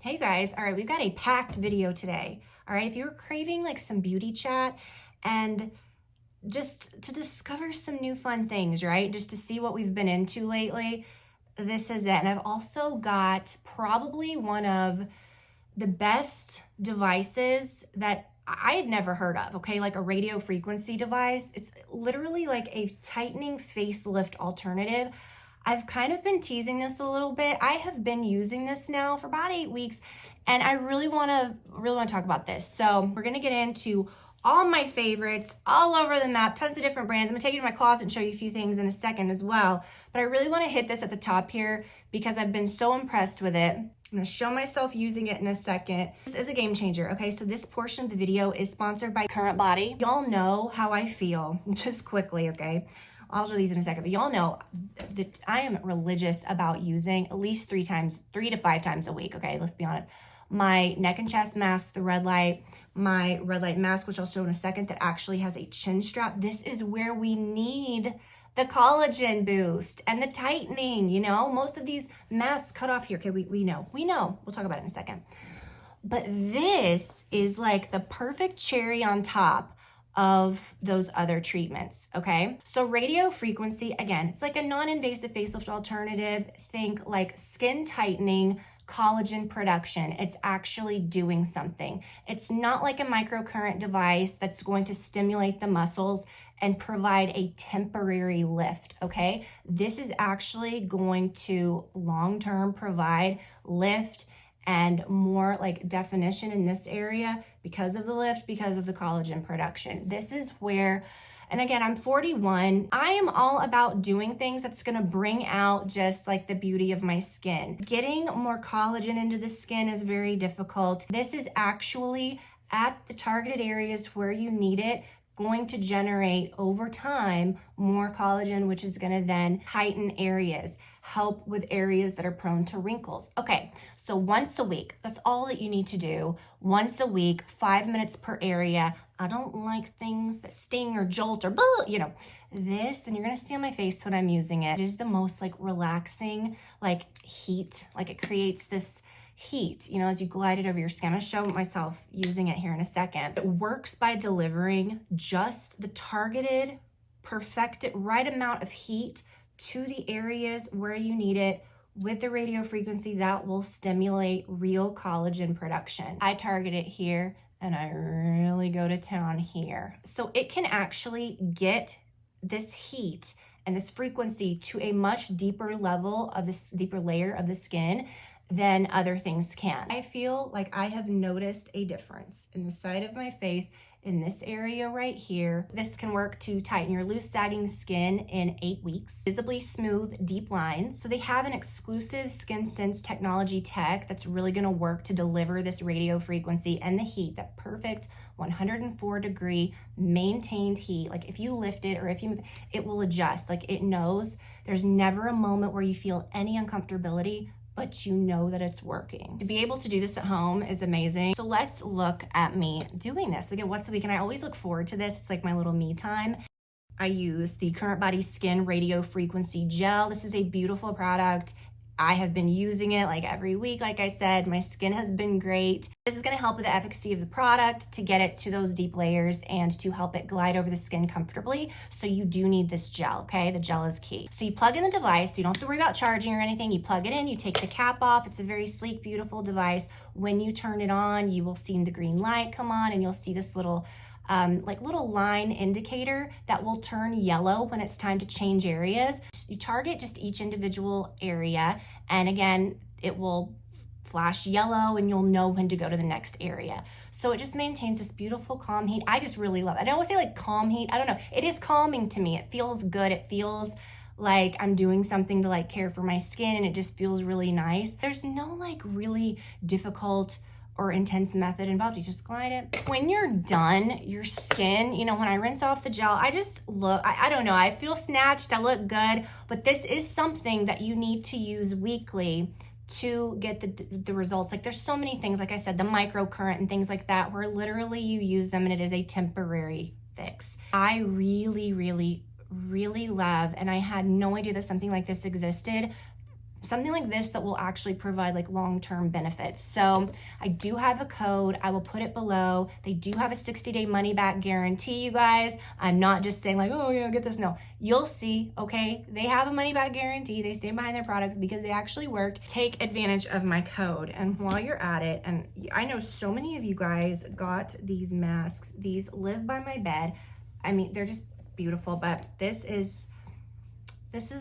Hey guys, all right, we've got a packed video today. All right, if you're craving like some beauty chat and just to discover some new fun things, right? Just to see what we've been into lately, this is it. And I've also got probably one of the best devices that I had never heard of, okay? Like a radio frequency device. It's literally like a tightening facelift alternative. I've kind of been teasing this a little bit. I have been using this now for about 8 weeks, and I really want to talk about this. So we're going to get into all my favorites all over the map, tons of different brands. I'm gonna take you to my closet and show you a few things in a second as well. But I really want to hit this at the top here because I've been so impressed with it. I'm gonna show myself using it in a second. This is a game changer, okay? So this portion of the video is sponsored by Current Body. Y'all know how I feel, just quickly, okay? I'll show these in a second, but y'all know that I am religious about using at least 3 to 5 times a week, okay? Let's be honest. My neck and chest mask, the red light, my red light mask, which I'll show in a second, that actually has a chin strap. This is where we need the collagen boost and the tightening, you know? Most of these masks cut off here. Okay, we know. We'll talk about it in a second. But this is like the perfect cherry on top of those other treatments, okay? So radio frequency, again, it's like a non-invasive facelift alternative. Think like skin tightening, collagen production. It's actually doing something. It's not like a microcurrent device that's going to stimulate the muscles and provide a temporary lift, okay? This is actually going to long-term provide lift and more like definition in this area because of the lift, because of the collagen production. This is where, and again, I'm 41. I am all about doing things that's gonna bring out just like the beauty of my skin. Getting more collagen into the skin is very difficult. This is actually at the targeted areas where you need it, going to generate over time more collagen, which is going to then tighten areas, help with areas that are prone to wrinkles. Okay, so once a week, that's all that you need to do. Once a week, 5 minutes per area. I don't like things that sting or jolt or, you know, this, and you're going to see on my face when I'm using it, it is the most like relaxing, like heat, like it creates this heat, you know, as you glide it over your skin. I'm gonna show myself using it here in a second. It works by delivering just the targeted, perfected, right amount of heat to the areas where you need it with the radio frequency that will stimulate real collagen production. I target it here and I really go to town here. So it can actually get this heat and this frequency to a much deeper level of this deeper layer of the skin than other things can. I feel like I have noticed a difference in the side of my face, in this area right here. This can work to tighten your loose sagging skin in 8 weeks. Visibly smooth, deep lines. So they have an exclusive Skin Sense technology tech that's really gonna work to deliver this radio frequency and the heat, that perfect 104-degree maintained heat. Like if you lift it or if you move, it will adjust. Like it knows there's never a moment where you feel any uncomfortability, but you know that it's working. To be able to do this at home is amazing. So let's look at me doing this. Again, once a week, and I always look forward to this. It's like my little me time. I use the Current Body Skin Radio Frequency Gel. This is a beautiful product. I have been using it like every week. Like I said, my skin has been great. This is gonna help with the efficacy of the product to get it to those deep layers and to help it glide over the skin comfortably. So you do need this gel, okay? The gel is key. So you plug in the device, you don't have to worry about charging or anything. You plug it in, you take the cap off. It's a very sleek, beautiful device. When you turn it on, you will see the green light come on and you'll see this little little line indicator that will turn yellow when it's time to change areas. You target just each individual area, and again, it will flash yellow and you'll know when to go to the next area. So it just maintains this beautiful calm heat. I just really love it. I don't want to say like calm heat. I don't know. It is calming to me. It feels good. It feels like I'm doing something to like care for my skin, and it just feels really nice. There's no like really difficult or intense method involved. You just glide it. When you're done, your skin, you know, when I rinse off the gel, I just look, I don't know, I feel snatched, I look good, but this is something that you need to use weekly to get the results. Like there's so many things, like I said, the microcurrent and things like that, where literally you use them and it is a temporary fix. I really, really, really love, and I had no idea that something like this existed, something like this that will actually provide like long-term benefits. So I do have a code. I will put it below. They do have a 60-day money-back guarantee, you guys. I'm not just saying like, oh yeah, get this. No, you'll see, okay? They have a money-back guarantee. They stand behind their products because they actually work. Take advantage of my code. And while you're at it, and I know so many of you guys got these masks. These live by my bed. I mean, they're just beautiful, but this is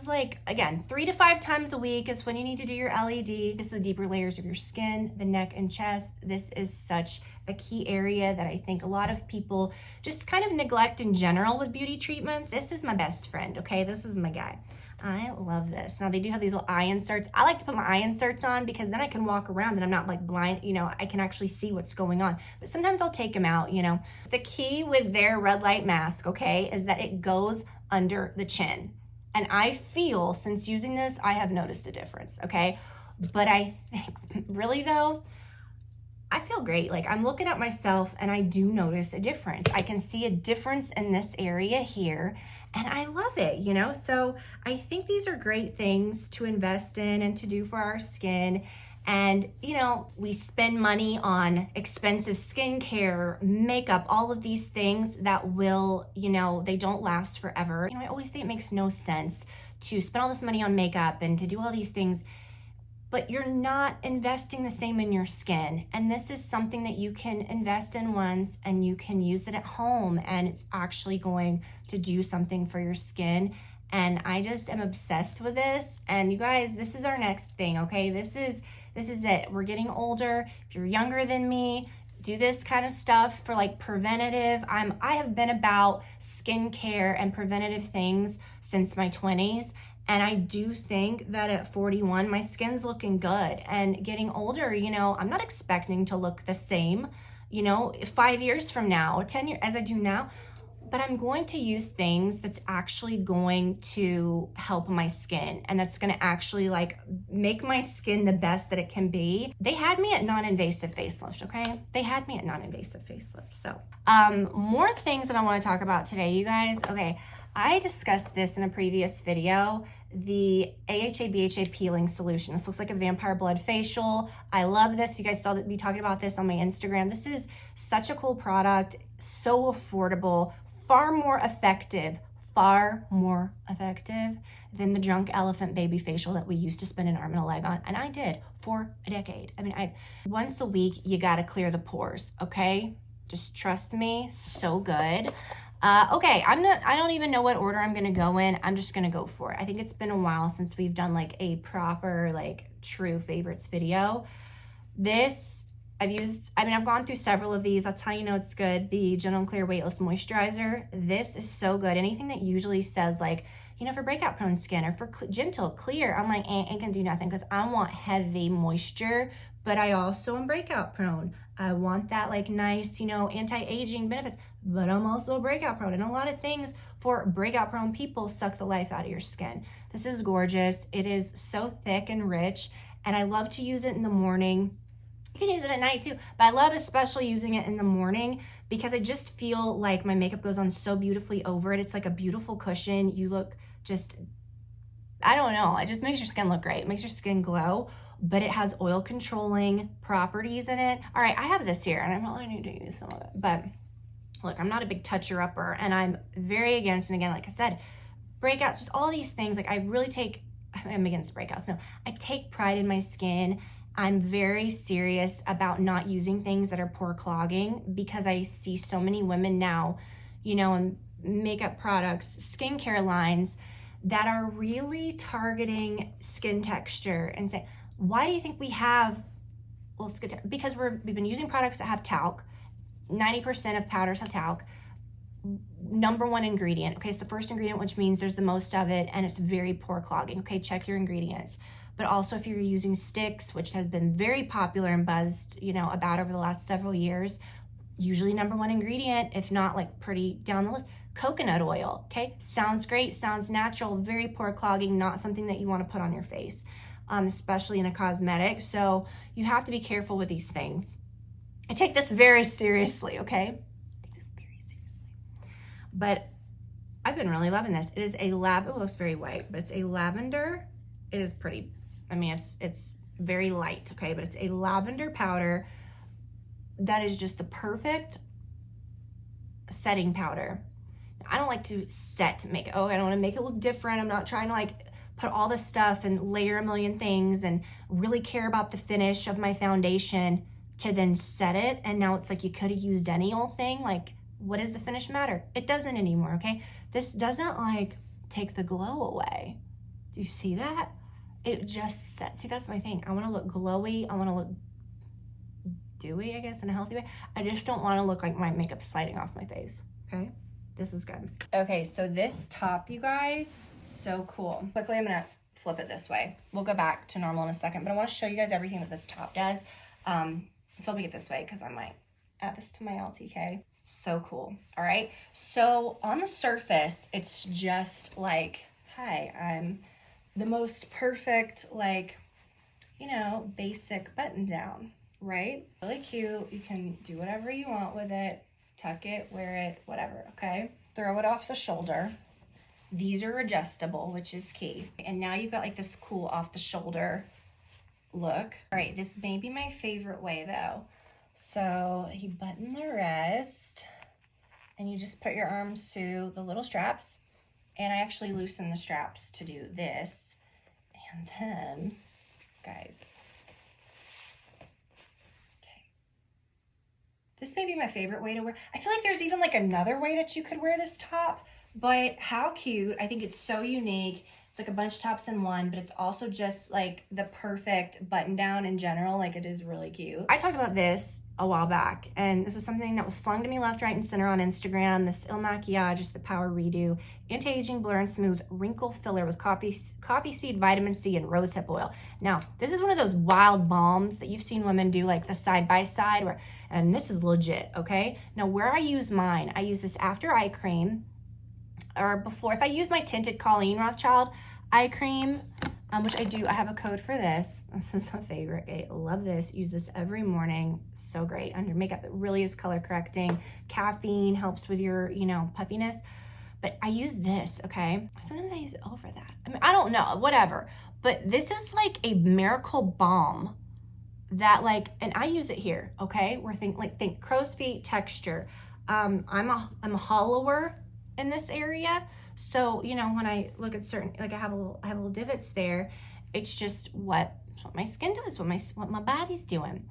like, again, 3 to 5 times a week is when you need to do your LED. This is the deeper layers of your skin, the neck and chest. This is such a key area that I think a lot of people just kind of neglect in general with beauty treatments. This is my best friend, okay? This is my guy. I love this. Now they do have these little eye inserts. I like to put my eye inserts on because then I can walk around and I'm not like blind, you know, I can actually see what's going on. But sometimes I'll take them out, you know. The key with their red light mask, okay, is that it goes under the chin. And I feel, since using this, I have noticed a difference, okay? But I think, really though, I feel great. Like, I'm looking at myself and I do notice a difference. I can see a difference in this area here, and I love it, you know? So I think these are great things to invest in and to do for our skin. And, you know, we spend money on expensive skincare, makeup, all of these things that will, you know, they don't last forever. You know, I always say it makes no sense to spend all this money on makeup and to do all these things, but you're not investing the same in your skin. And this is something that you can invest in once and you can use it at home, and it's actually going to do something for your skin. And I just am obsessed with this. And you guys, this is our next thing, okay? This is it. We're getting older. If you're younger than me, do this kind of stuff for like preventative. I have been about skincare and preventative things since my 20s. And I do think that at 41, my skin's looking good. And getting older, you know, I'm not expecting to look the same, you know, 5 years from now, 10 years as I do now. But I'm going to use things that's actually going to help my skin, and that's going to actually like make my skin the best that it can be. They had me at non-invasive facelift, okay? They had me at non-invasive facelift. So more things that I want to talk about today, you guys. Okay, I discussed this in a previous video, the AHA BHA peeling solution. This looks like a vampire blood facial. I love this. You guys saw me talking about this on my Instagram. This is such a cool product, so affordable, far more effective than the Drunk Elephant baby facial that we used to spend an arm and a leg on. And I did for a decade. I mean, once a week, you got to clear the pores, okay? Just trust me, so good. Okay, I don't even know what order I'm going to go in. I'm just going to go for it. I think it's been a while since we've done like a proper, like true favorites video. This, I've gone through several of these. That's how you know it's good. The Gentle and Clear Weightless Moisturizer. This is so good. Anything that usually says like, you know, for breakout prone skin or for gentle, clear, I'm like, ain't gonna do nothing because I want heavy moisture, but I also am breakout prone. I want that like nice, you know, anti-aging benefits, but I'm also breakout prone. And a lot of things for breakout prone people suck the life out of your skin. This is gorgeous. It is so thick and rich, and I love to use it in the morning. You can use it at night too, but I love especially using it in the morning because I just feel like my makeup goes on so beautifully over it. It's like a beautiful cushion. You look just, I don't know, it just makes your skin look great. It makes your skin glow, but it has oil controlling properties in it. All right, I have this here and I probably need to use some of it, but look, I'm not a big toucher-upper and I'm very against, and again, like I said, breakouts, just all these things. Like I'm against breakouts. No, I take pride in my skin. I'm very serious about not using things that are pore clogging because I see so many women now, you know, in makeup products, skincare lines that are really targeting skin texture and say, why do you think we have little skin texture? Because we've been using products that have talc. 90% of powders have talc. Number one ingredient. Okay, it's the first ingredient, which means there's the most of it, and it's very pore clogging. Okay, check your ingredients. But also if you're using sticks, which has been very popular and buzzed, you know, about over the last several years, usually number one ingredient, if not like pretty down the list, coconut oil, okay? Sounds great, sounds natural, very pore clogging, not something that you want to put on your face, especially in a cosmetic. So you have to be careful with these things. I take this very seriously, okay? I take this very seriously. But I've been really loving this. It is a it looks very white, but it's a lavender. It is pretty. I mean, it's very light, okay? But it's a lavender powder that is just the perfect setting powder. I don't like to set makeup. Oh, I don't want to make it look different. I'm not trying to like put all this stuff and layer a million things and really care about the finish of my foundation to then set it. And now it's like you could have used any old thing. Like, what does the finish matter? It doesn't anymore, okay? This doesn't like take the glow away. Do you see that? It just sets. See, that's my thing. I want to look glowy. I want to look dewy, I guess, in a healthy way. I just don't want to look like my makeup's sliding off my face, okay? This is good. Okay, so this top, you guys, so cool. Quickly, I'm gonna flip it this way. We'll go back to normal in a second, but I wanna show you guys everything that this top does. Flipping it this way because I might add this to my LTK. So cool, all right? So on the surface, it's just like, hi, I'm the most perfect, like, you know, basic button down, right? Really cute. You can do whatever you want with it. Tuck it, wear it, whatever, okay? Throw it off the shoulder. These are adjustable, which is key. And now you've got like this cool off the shoulder look. All right, this may be my favorite way though. So you button the wrist and you just put your arms through the little straps. And I actually loosen the straps to do this. And then, guys, this may be my favorite way to wear. I feel like there's even like another way that you could wear this top, but how cute. I think it's so unique. It's like a bunch of tops in one, but it's also just like the perfect button down in general. Like it is really cute. I talked about this a while back, and this was something that was slung to me left, right, and center on Instagram. This Il Makiage is the Power Redo Anti-Aging Blur and Smooth Wrinkle Filler with coffee seed, vitamin C, and rosehip oil. Now, this is one of those wild balms that you've seen women do, like the side-by-side, where, and this is legit, okay? Now, where I use mine, I use this after eye cream, or before, if I use my tinted Colleen Rothschild eye cream, which I do, I have a code for this. This is my favorite. I love this. Use this every morning. So great under makeup. It really is color correcting. Caffeine helps with your, you know, puffiness. But I use this, okay? Sometimes I use it over that. I mean, I don't know, whatever. But this is like a miracle balm that like, and I use it here, okay? We're think crow's feet texture. I'm a hollower in this area. So, you know, when I look at certain, like I have little divots there, it's just what my skin does, what my body's doing.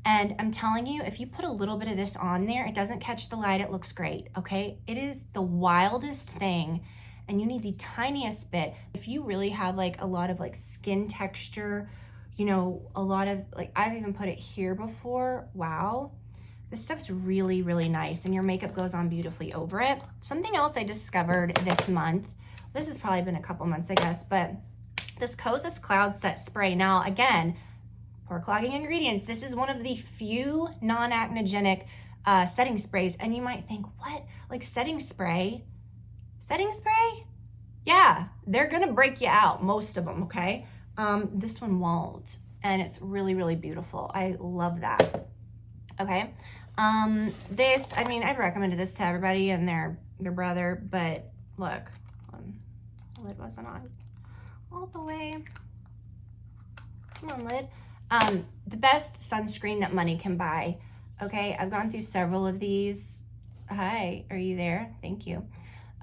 And I'm telling you, if you put a little bit of this on there, it doesn't catch the light, it looks great, okay? It is the wildest thing, and you need the tiniest bit. If you really have like a lot of like skin texture, you know, a lot of like, I've even put it here before, wow. This stuff's really, really nice, and your makeup goes on beautifully over it. Something else I discovered this month, this has probably been a couple months, I guess, but this Kosas Cloud Set Spray. Now, again, pore clogging ingredients. This is one of the few non-acnogenic setting sprays, and you might think, what? Like setting spray? Setting spray? Yeah, they're gonna break you out, most of them, okay? This one won't, and it's really, really beautiful. I love that, okay? This, I mean, I've recommended this to everybody and their brother, but look, the lid wasn't on all the way. Come on, lid. The best sunscreen that money can buy, okay? I've gone through several of these. Hi, are you there? Thank you.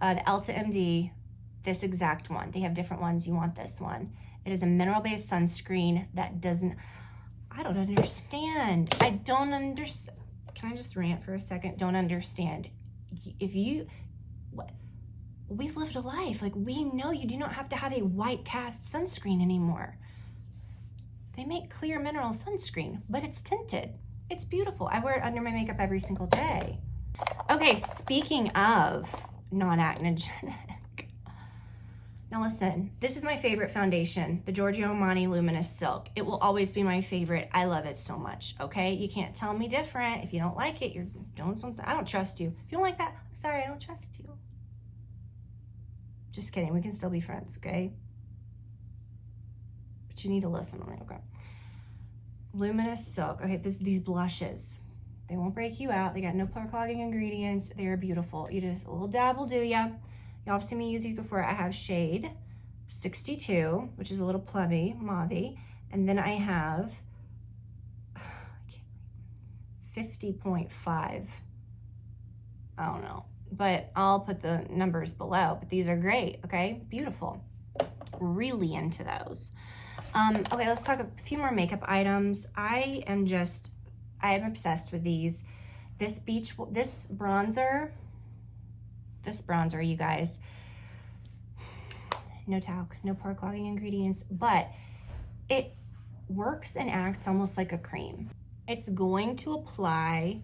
The Elta MD, this exact one. They have different ones. You want this one. It is a mineral-based sunscreen that doesn't, I don't understand. I don't understand. Can I just rant for a second? Don't understand. If you, what? We've lived a life. Like, we know you do not have to have a white cast sunscreen anymore. They make clear mineral sunscreen, but it's tinted. It's beautiful. I wear it under my makeup every single day. Okay, speaking of non-acnogenic. Now listen, this is my favorite foundation, the Giorgio Armani Luminous Silk. It will always be my favorite. I love it so much, okay? You can't tell me different. If you don't like it, you're doing something. I don't trust you. If you don't like that, I'm sorry, I don't trust you. Just kidding, we can still be friends, okay? But you need to listen to me, okay? Luminous Silk, okay, these blushes. They won't break you out. They got no pore clogging ingredients. They're beautiful. You just, a little dab will do ya. Y'all have seen me use these before. I have Shade 62, which is a little plummy, mauve-y. And then I have 50.5. I don't know, but I'll put the numbers below, but these are great, okay? Beautiful. Really into those. Okay, let's talk a few more makeup items. I am obsessed with these. This bronzer, you guys, no talc, no pore clogging ingredients, but it works and acts almost like a cream. It's going to apply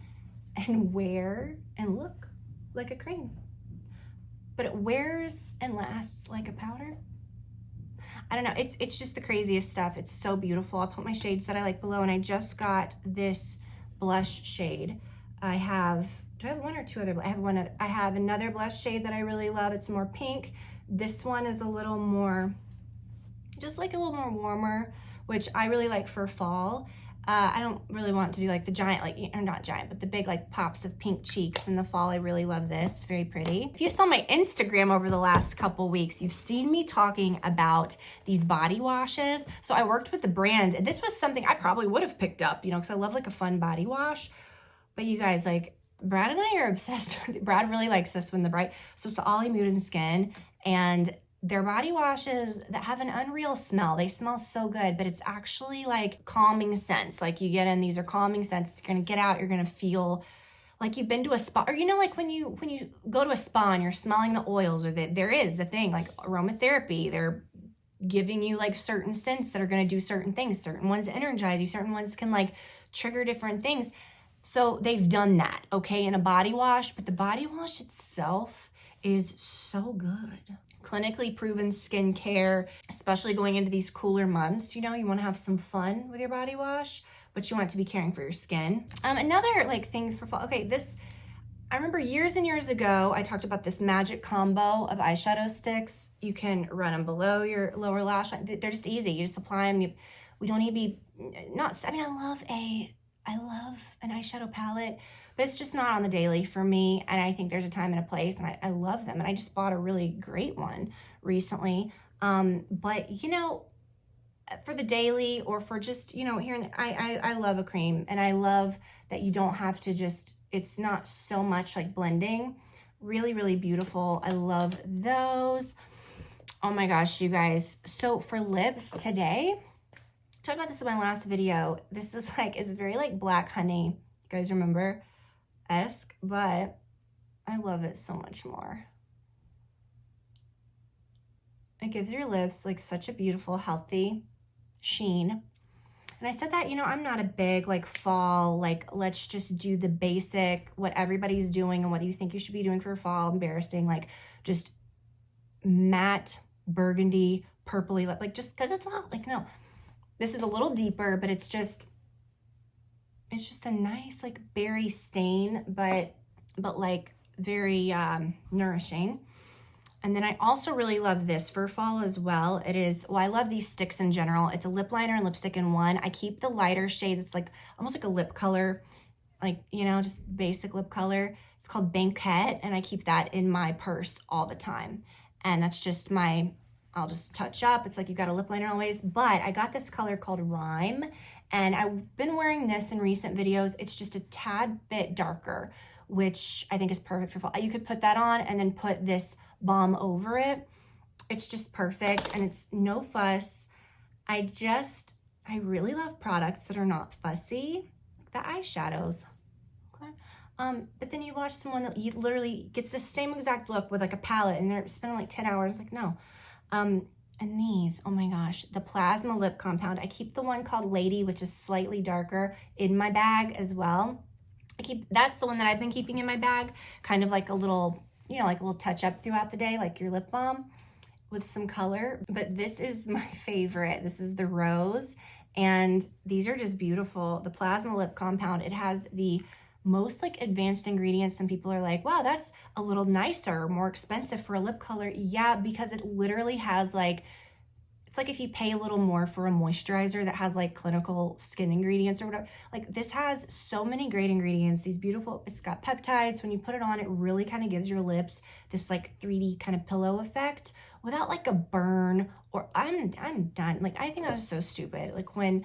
and wear and look like a cream, but it wears and lasts like a powder. I don't know, it's just the craziest stuff. It's so beautiful. I'll put my shades that I like below, and I just got this blush shade. Do I have one or two other? I have another blush shade that I really love. It's more pink. This one is a little more, just like a little more warmer, which I really like for fall. I don't really want to do like the giant, or not giant, but the big like pops of pink cheeks in the fall. I really love this, very pretty. If you saw my Instagram over the last couple weeks, you've seen me talking about these body washes. So I worked with the brand, and this was something I probably would have picked up, because I love like a fun body wash. But you guys, like, Brad and I are obsessed with it. Brad really likes this one, so it's the Ollie Mood and Skin, and they're body washes that have an unreal smell. They smell so good, but it's actually like calming scents. Like you get in, these are calming scents. You're gonna get out, you're gonna feel like you've been to a spa, or like when you go to a spa and you're smelling the oils, or there is the thing like aromatherapy. They're giving you like certain scents that are gonna do certain things. Certain ones energize you, certain ones can like trigger different things. So they've done that, okay, in a body wash, but the body wash itself is so good. Clinically proven skincare, especially going into these cooler months. You want to have some fun with your body wash, but you want to be caring for your skin. Another like thing for fall. Okay, I remember years and years ago, I talked about this magic combo of eyeshadow sticks. You can run them below your lower lash line. They're just easy. You just apply them. We don't need to be, I love an eyeshadow palette, but it's just not on the daily for me. And I think there's a time and a place, and I love them. And I just bought a really great one recently. But for the daily, or for just, here, I love a cream, and I love that you don't have to it's not so much like blending. Really, really beautiful. I love those. Oh my gosh, you guys. So for lips today, talked about this in my last video. This is it's very like black honey. You guys remember? Esque, but I love it so much more. It gives your lips like such a beautiful, healthy sheen. And I said that, I'm not a big like fall, like let's just do the basic, what everybody's doing and what you think you should be doing for fall, embarrassing, like just matte burgundy, purpley lip, like just because it's not like, no. This is a little deeper, but it's just a nice like berry stain, but like very nourishing. And then I also really love this for fall as well. I love these sticks in general. It's a lip liner and lipstick in one. I keep the lighter shade. It's like almost like a lip color, like, just basic lip color. It's called Banquette, and I keep that in my purse all the time. And that's just I'll just touch up. It's like you got a lip liner always, but I got this color called Rhyme, and I've been wearing this in recent videos. It's just a tad bit darker, which I think is perfect for fall. You could put that on and then put this balm over it. It's just perfect, and it's no fuss. I really love products that are not fussy, like the eyeshadows. Okay. But then you watch someone that literally gets the same exact look with like a palette, and they're spending like 10 hours, like no. And these, oh my gosh, the Plasma Lip Compound. I keep the one called Lady, which is slightly darker, in my bag as well. That's the one that I've been keeping in my bag, kind of like a little, like a little touch up throughout the day, like your lip balm with some color. But this is my favorite. This is the Rose, and these are just beautiful. The Plasma Lip Compound, it has the most like advanced ingredients. Some people are like, wow, that's a little nicer, more expensive for a lip color. Yeah, because it literally has like It's like if you pay a little more for a moisturizer that has like clinical skin ingredients or whatever. Like this has so many great ingredients, these beautiful, it's got peptides. When you put it on, it really kind of gives your lips this like 3D kind of pillow effect without like a burn or I'm done. Like I think that is so stupid. Like when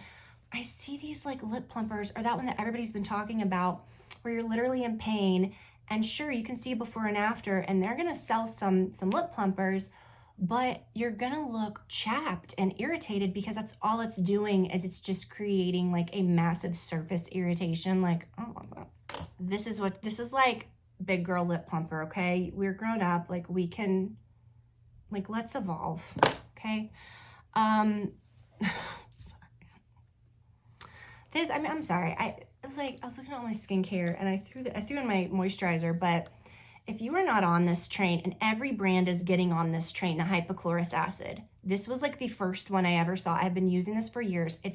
I see these like lip plumpers or that one that everybody's been talking about where you're literally in pain and sure you can see before and after and they're gonna sell some lip plumpers, but you're gonna look chapped and irritated because that's all it's doing is it's just creating like a massive surface irritation. Like, oh my God. This is like big girl lip plumper, okay? We're grown up, like we can, like let's evolve, okay? This, I mean, I'm sorry. I was looking at all my skincare and I threw in my moisturizer, but if you are not on this train, and every brand is getting on this train, the hypochlorous acid. This was like the first one I ever saw. I've been using this for years. So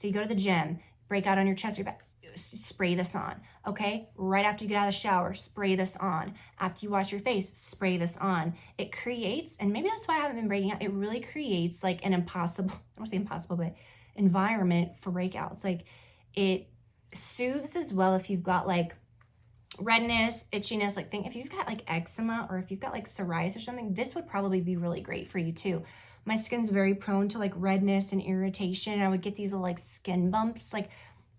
you go to the gym, break out on your chest or your back, spray this on, okay? Right after you get out of the shower, spray this on. After you wash your face, spray this on. It creates, and maybe that's why I haven't been breaking out, it really creates like an impossible, I don't want to say impossible, but environment for breakouts. Like it soothes as well if you've got like redness, itchiness, like if you've got like eczema or if you've got like psoriasis or something, this would probably be really great for you too. My skin's very prone to like redness and irritation. I would get these little like skin bumps. Like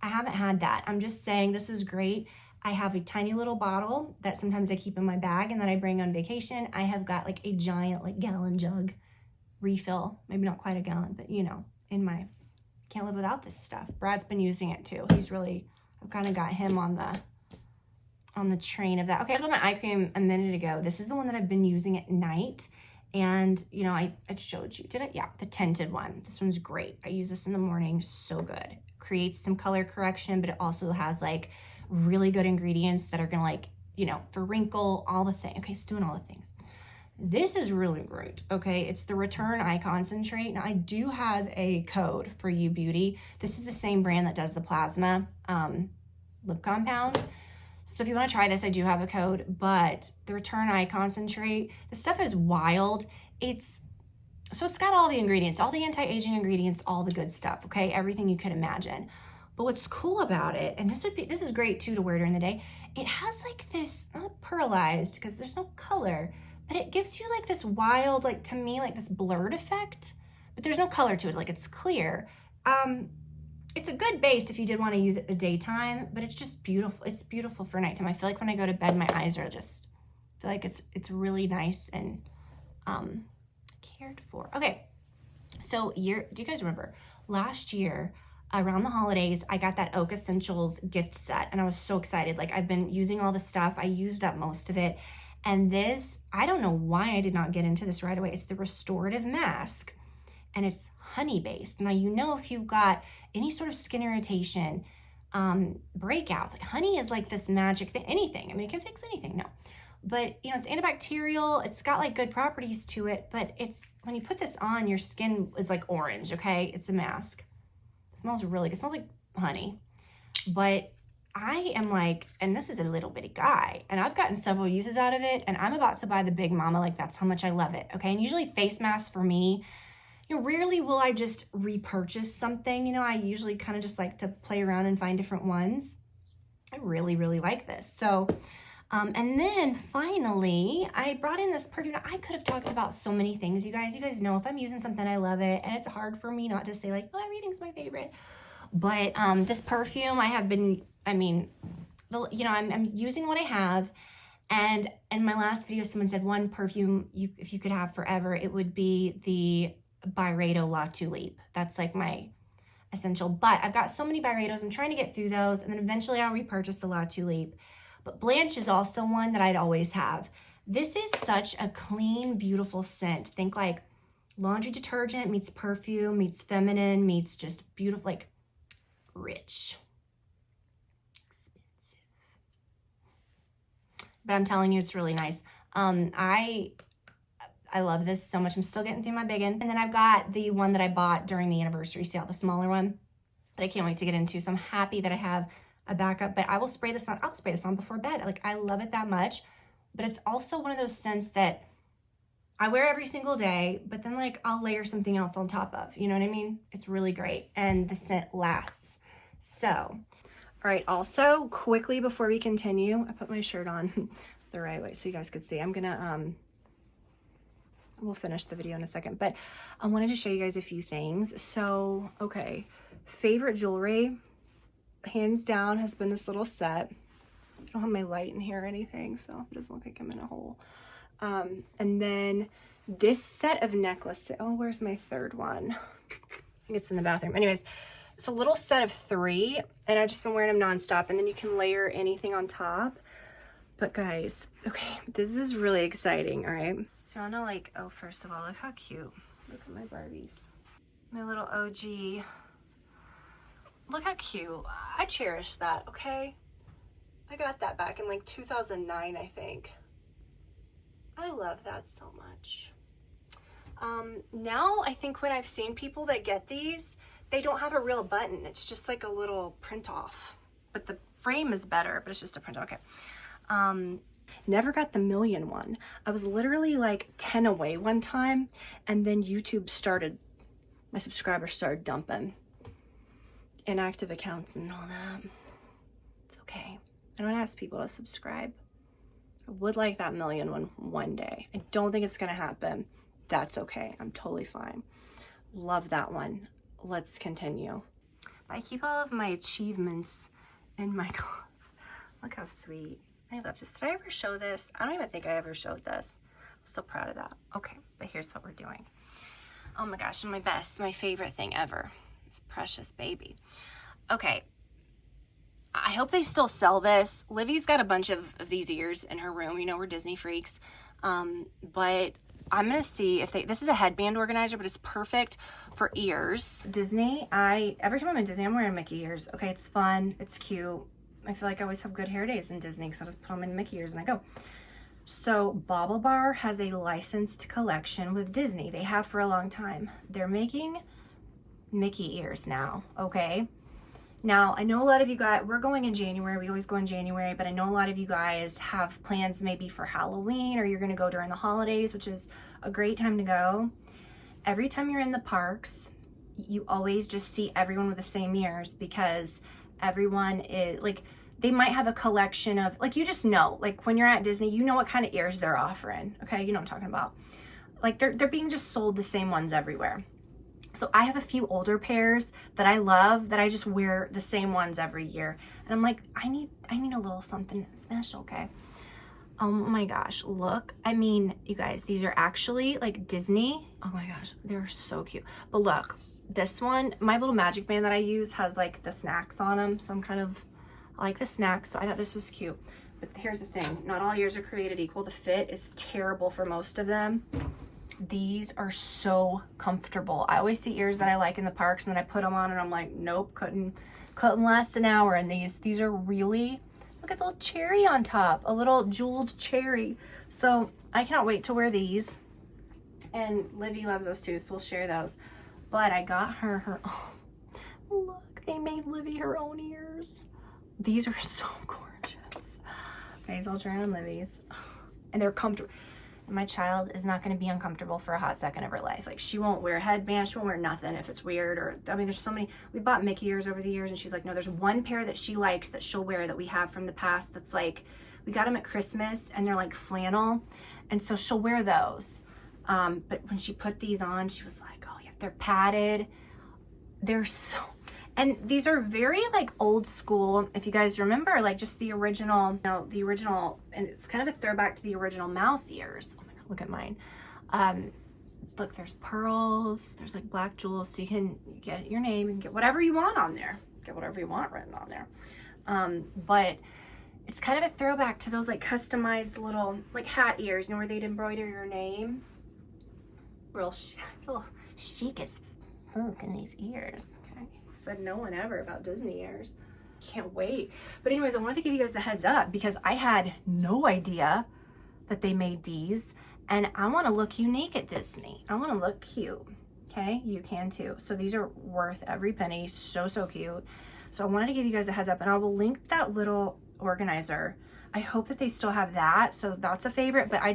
I haven't had that. I'm just saying this is great. I have a tiny little bottle that sometimes I keep in my bag and that I bring on vacation. I have got like a giant like gallon jug refill, maybe not quite a gallon, but you know, in my, can't live without this stuff. Brad's been using it too. He's really, I've kind of got him on the train of that. Okay, I got my eye cream a minute ago. This is the one that I've been using at night. And, you know, I showed you, did I? Yeah, the tinted one. This one's great. I use this in the morning, so good. Creates some color correction, but it also has like really good ingredients that are gonna like, you know, for wrinkle, all the things. Okay, it's doing all the things. This is really great, okay? It's the Return Eye Concentrate. Now, I do have a code for you beauty. This is the same brand that does the Plasma lip compound. So if you want to try this, I do have a code, but the Return Eye Concentrate, the stuff is wild. It's got all the ingredients, all the anti-aging ingredients, all the good stuff, okay? Everything you could imagine. But what's cool about it, and this is great too to wear during the day, it has like this, not pearlized because there's no color, but it gives you like this wild, like to me, like this blurred effect, but there's no color to it, like it's clear. It's a good base if you did want to use it in the daytime, but it's just beautiful. It's beautiful for nighttime. I feel like when I go to bed, my eyes are just, I feel like it's really nice and cared for. Okay, so do you guys remember last year around the holidays, I got that Oak Essentials gift set and I was so excited. Like I've been using all the stuff. I used up most of it. And this, I don't know why I did not get into this right away. It's the Restorative Mask. And it's honey based. Now, you know, if you've got any sort of skin irritation, breakouts, like honey is like this magic thing, anything. I mean, it can fix anything, no. But, you know, it's antibacterial. It's got like good properties to it, but it's, when you put this on, your skin is like orange, okay? It's a mask. It smells really good. It smells like honey. But I am like, and this is a little bitty guy, and I've gotten several uses out of it, and I'm about to buy the Big Mama. Like, that's how much I love it, okay? And usually face masks for me, you know, rarely will I just repurchase something. You know, I usually kind of just like to play around and find different ones. I really, really like this. So, and then finally, I brought in this perfume. I could have talked about so many things, you guys. You guys know if I'm using something, I love it. And it's hard for me not to say like, oh, everything's my favorite. But this perfume I have been, I mean, you know, I'm using what I have. And in my last video, someone said one perfume, if you could have forever, it would be the Byredo La Tulipe. That's like my essential, but I've got so many Byredos. I'm trying to get through those, and then eventually I'll repurchase the La Tulipe. But Blanche is also one that I'd always have. This is such a clean, beautiful scent. Think like laundry detergent meets perfume, meets feminine, meets just beautiful, like rich. Expensive. But I'm telling you, it's really nice. I love this so much. I'm still getting through my big one. And then I've got the one that I bought during the anniversary sale, the smaller one that I can't wait to get into. So I'm happy that I have a backup, but I will spray this on. I'll spray this on before bed. Like, I love it that much, but it's also one of those scents that I wear every single day, but then like I'll layer something else on top of, you know what I mean? It's really great. And the scent lasts. So, all right. Also quickly before we continue, I put my shirt on the right way so you guys could see. I'm gonna, we'll finish the video in a second, but I wanted to show you guys a few things. So, okay. Favorite jewelry, hands down, has been this little set. I don't have my light in here or anything, so it doesn't look like I'm in a hole. And then this set of necklaces. Oh, where's my third one? I think it's in the bathroom. Anyways, it's a little set of 3, and I've just been wearing them nonstop, and then you can layer anything on top. But guys, okay, this is really exciting, all right? So I know, like, oh, first of all, look how cute. Look at my Barbies. My little OG. Look how cute. I cherish that, okay? I got that back in like 2009, I think. I love that so much. Now I think when I've seen people that get these, they don't have a real button. It's just like a little print off, but the frame is better, but it's just a print. Okay. Never got the million one. I was literally like 10 away one time, and then YouTube started, my subscribers started dumping inactive accounts and all that. It's okay. I don't ask people to subscribe. I would like that million one day. I don't think it's gonna happen. That's okay. I'm totally fine. Love that one. Let's continue. I keep all of my achievements in my closet. Look how sweet. I love this. Did I ever show this? I don't even think I ever showed this. I'm so proud of that. Okay, but here's what we're doing. Oh my gosh, my best, my favorite thing ever. This precious baby. Okay. I hope they still sell this. Livy's got a bunch of these ears in her room. You know, we're Disney freaks. But I'm going to see if this is a headband organizer, but it's perfect for ears. Disney, every time I'm in Disney, I'm wearing Mickey ears. Okay, it's fun. It's cute. I feel like I always have good hair days in Disney because I just put them in Mickey ears and I go. So Bauble Bar has a licensed collection with Disney. They have for a long time. They're making Mickey ears now, okay? Now, I know a lot of you guys, we're going in January, we always go in January, but I know a lot of you guys have plans maybe for Halloween, or you're gonna go during the holidays, which is a great time to go. Every time you're in the parks, you always just see everyone with the same ears because everyone is, like, they might have a collection of, like, you just know, like, when you're at Disney, you know what kind of ears they're offering, okay? You know what I'm talking about. Like, they're being just sold the same ones everywhere. So I have a few older pairs that I love that I just wear the same ones every year. And I'm like, I need a little something special, okay? Oh my gosh, look. I mean, you guys, these are actually like Disney. Oh my gosh, they're so cute. But look, this one, my little magic band that I use has like the snacks on them. So I like the snacks. So I thought this was cute. But here's the thing, not all ears are created equal. The fit is terrible for most of them. These are so comfortable. I always see ears that I like in the parks and then I put them on and I'm like, nope, couldn't last an hour. And these are really, look, it's a little cherry on top, a little jeweled cherry. So I cannot wait to wear these. And Livy loves those too, so we'll share those. But I got her, oh, look, they made Livy her own ears. These are so gorgeous. Okay, so I'll try on Livy's. And they're comfortable. My child is not going to be uncomfortable for a hot second of her life. Like, she won't wear a headband, she won't wear nothing if it's weird, or, I mean, there's so many. We bought Mickey ears over the years and she's like, no, there's one pair that she likes that she'll wear that we have from the past that's like, we got them at Christmas and they're like flannel, and so she'll wear those. But when she put these on, she was like, oh yeah, they're padded. They're so, and these are very like old school, if you guys remember, like just the original, you know, the original, and it's kind of a throwback to the original mouse ears. Oh my God, look at mine. Look, there's pearls, there's like black jewels, so you can get your name and get whatever you want on there. Get whatever you want written on there. But it's kind of a throwback to those like customized little like hat ears, you know, where they'd embroider your name. Real chic as fuck in these ears. Okay. Said no one ever about Disney ears. Can't wait. But anyways, I wanted to give you guys a heads up because I had no idea that they made these, and I want to look unique at Disney. I want to look cute. Okay, you can too. So these are worth every penny. So cute. So I wanted to give you guys a heads up, and I will link that little organizer. I hope that they still have that. So that's a favorite, but I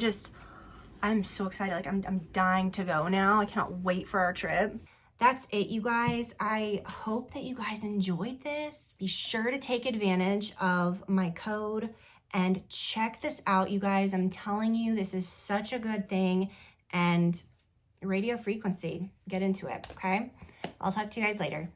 I'm so excited. Like I'm dying to go now. I cannot wait for our trip. That's it, you guys. I hope that you guys enjoyed this. Be sure to take advantage of my code and check this out, you guys. I'm telling you, this is such a good thing. And radio frequency, get into it, okay? I'll talk to you guys later.